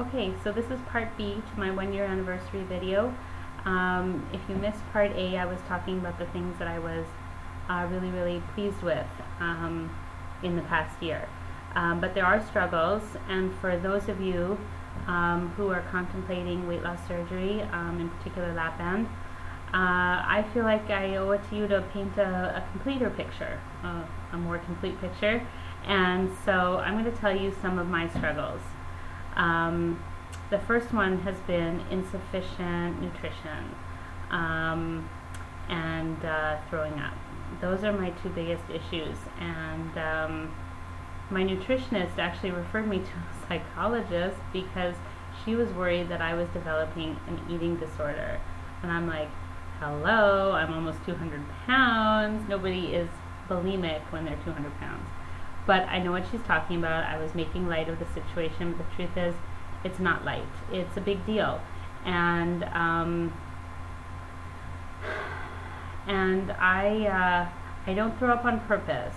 Okay, so this is part B to my 1-year anniversary video. If you missed part A, I was talking about the things that I was really pleased with in the past year. But there are struggles, and for those of you who are contemplating weight loss surgery, in particular lap band, I feel like I owe it to you to paint a completer picture, a more complete picture. And so I'm going to tell you some of my struggles. The first one has been insufficient nutrition and throwing up. Those are my two biggest issues, and my nutritionist actually referred me to a psychologist because she was worried that I was developing an eating disorder. And I'm like, hello, I'm almost 200 pounds. Nobody is bulimic when they're 200 pounds. But I know what she's talking about. I was making light of the situation, but the truth is, it's not light. It's a big deal. And I don't throw up on purpose,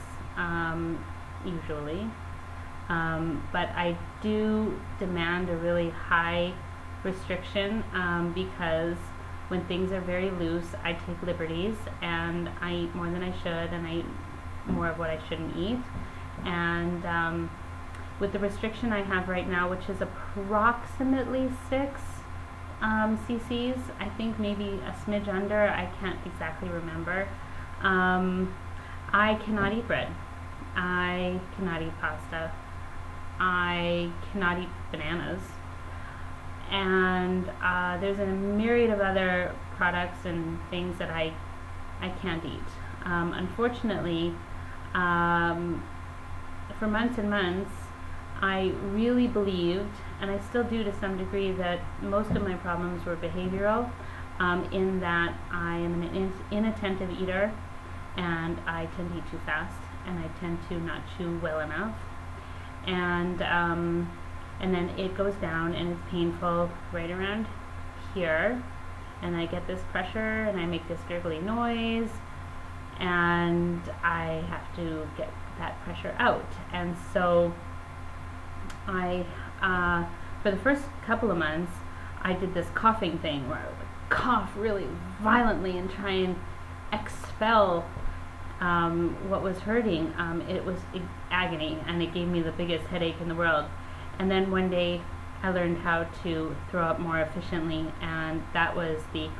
usually. But I do demand a really high restriction because when things are very loose, I take liberties and I eat more than I should, and I eat more of what I shouldn't eat. And with the restriction I have right now, which is approximately 6 cc's, I think maybe a smidge under, I can't exactly remember. I cannot eat bread. I cannot eat pasta. I cannot eat bananas. And there's a myriad of other products and things that I can't eat. Unfortunately, for months and months, I really believed, and I still do to some degree, that most of my problems were behavioral, in that I am an inattentive eater, and I tend to eat too fast, and I tend to not chew well enough, and then it goes down and it's painful right around here, and I get this pressure and I make this gurgly noise, and I have to get that pressure out. And so I, for the first couple of months, I did this coughing thing where I would cough really violently and try and expel what was hurting. It was agony, and it gave me the biggest headache in the world. And then one day I learned how to throw up more efficiently, and that was the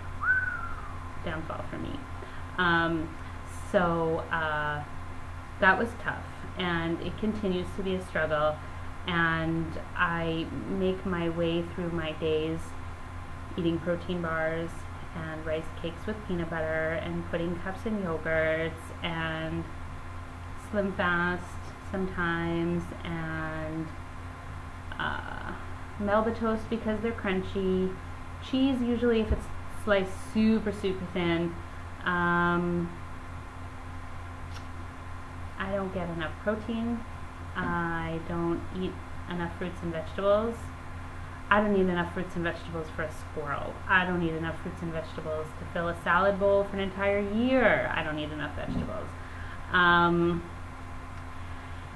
downfall for me. So that was tough, and it continues to be a struggle, and I make my way through my days eating protein bars and rice cakes with peanut butter and pudding cups in yogurts and slim fast sometimes, and Melba toast because they're crunchy, cheese usually if it's sliced super thin. I don't get enough protein. I don't eat enough fruits and vegetables. I don't eat enough fruits and vegetables for a squirrel. I don't eat enough fruits and vegetables to fill a salad bowl for an entire year. I don't eat enough vegetables. And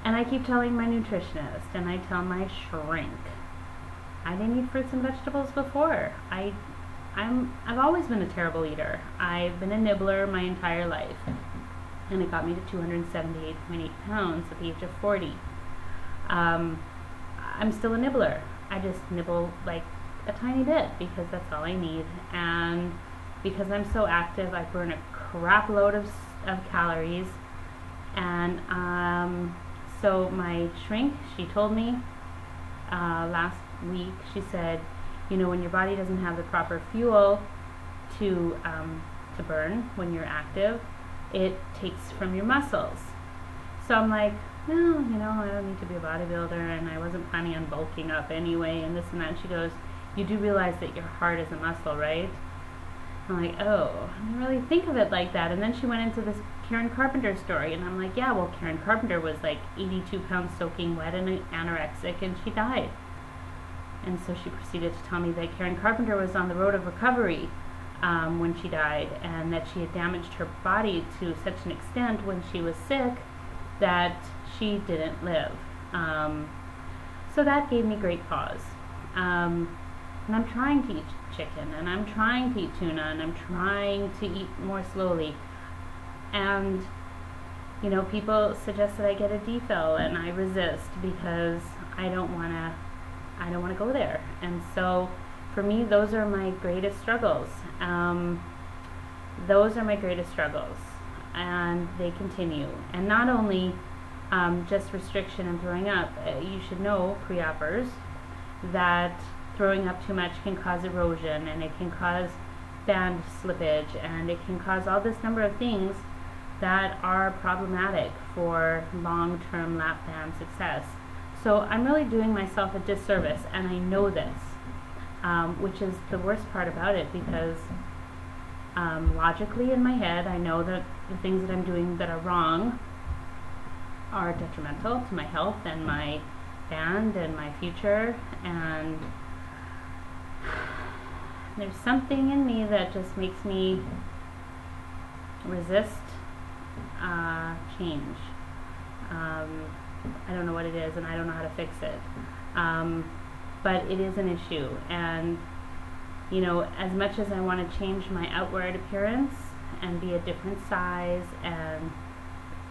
I keep telling my nutritionist, and I tell my shrink, I didn't eat fruits and vegetables before. I've always been a terrible eater. I've been a nibbler my entire life, and it got me to 278.8 pounds at the age of 40. I'm still a nibbler. I just nibble like a tiny bit because that's all I need, and because I'm so active, I burn a crap load of calories. And so my shrink, she told me last week, she said, you know, when your body doesn't have the proper fuel to burn when you're active, it takes from your muscles. So I'm like, well, you know, I don't need to be a bodybuilder, and I wasn't planning on bulking up anyway, and this and that. And she goes, you do realize that your heart is a muscle, right? I'm like, oh, I didn't really think of it like that. And then she went into this Karen Carpenter story, and I'm like, yeah, well, Karen Carpenter was like 82 pounds soaking wet and anorexic, and she died. And so she proceeded to tell me that Karen Carpenter was on the road of recovery when she died, and that she had damaged her body to such an extent when she was sick that she didn't live. So that gave me great pause. And I'm trying to eat chicken, and I'm trying to eat tuna, and I'm trying to eat more slowly. And you know, people suggest that I get a defill, and I resist because I don't want to go there. And so for me, those are my greatest struggles. Those are my greatest struggles, and they continue. And not only just restriction and throwing up. You should know, pre-uppers, that throwing up too much can cause erosion, and it can cause band slippage, and it can cause all this number of things that are problematic for long-term lap band success. So I'm really doing myself a disservice, and I know this, which is the worst part about it, because logically in my head I know that the things that I'm doing that are wrong are detrimental to my health and my band and my future, and there's something in me that just makes me resist change. I don't know what it is, and I don't know how to fix it, but it is an issue. And you know, as much as I want to change my outward appearance and be a different size, and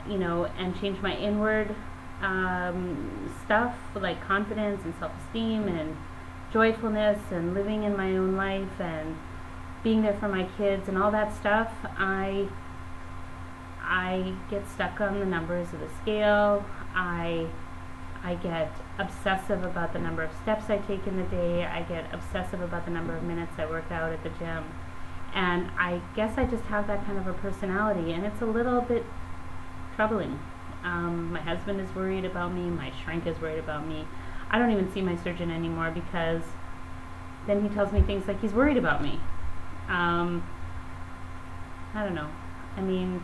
you know, and change my inward stuff like confidence and self-esteem and joyfulness and living in my own life and being there for my kids and all that stuff, I get stuck on the numbers of the scale. I get obsessive about the number of steps I take in the day. I get obsessive about the number of minutes I work out at the gym. And I guess I just have that kind of a personality, and it's a little bit troubling. My husband is worried about me. My shrink is worried about me. I don't even see my surgeon anymore, because then he tells me things like he's worried about me. I don't know. I mean,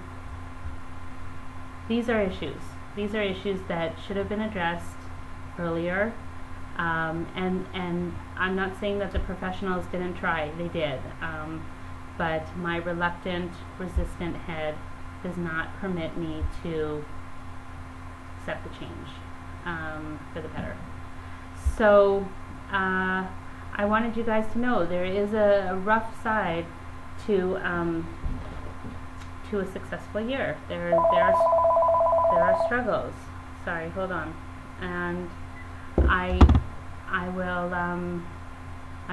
these are issues. These are issues that should have been addressed earlier. And I'm not saying that the professionals didn't try. They did. But my reluctant, resistant head does not permit me to accept the change for the better. So I wanted you guys to know there is a rough side to a successful year. There are struggles. Sorry, hold on. And I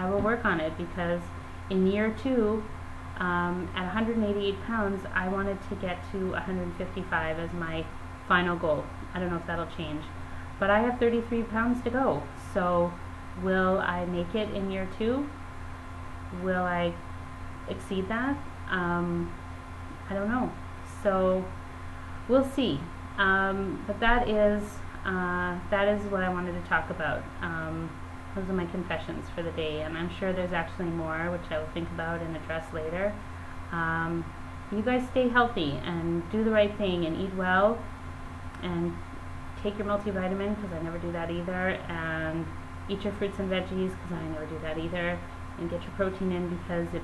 will work on it, because in year 2, at 188 pounds, I wanted to get to 155 as my final goal. I don't know if that'll change, but I have 33 pounds to go. So will I make it in year 2? Will I exceed that? I don't know. So we'll see. But that is what I wanted to talk about. Those are my confessions for the day, and I'm sure there's actually more, which I will think about and address later. You guys stay healthy and do the right thing and eat well, and take your multivitamin, because I never do that either, and eat your fruits and veggies, because I never do that either, and get your protein in, because it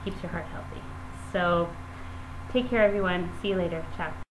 keeps your heart healthy. So take care, everyone. See you later. Ciao.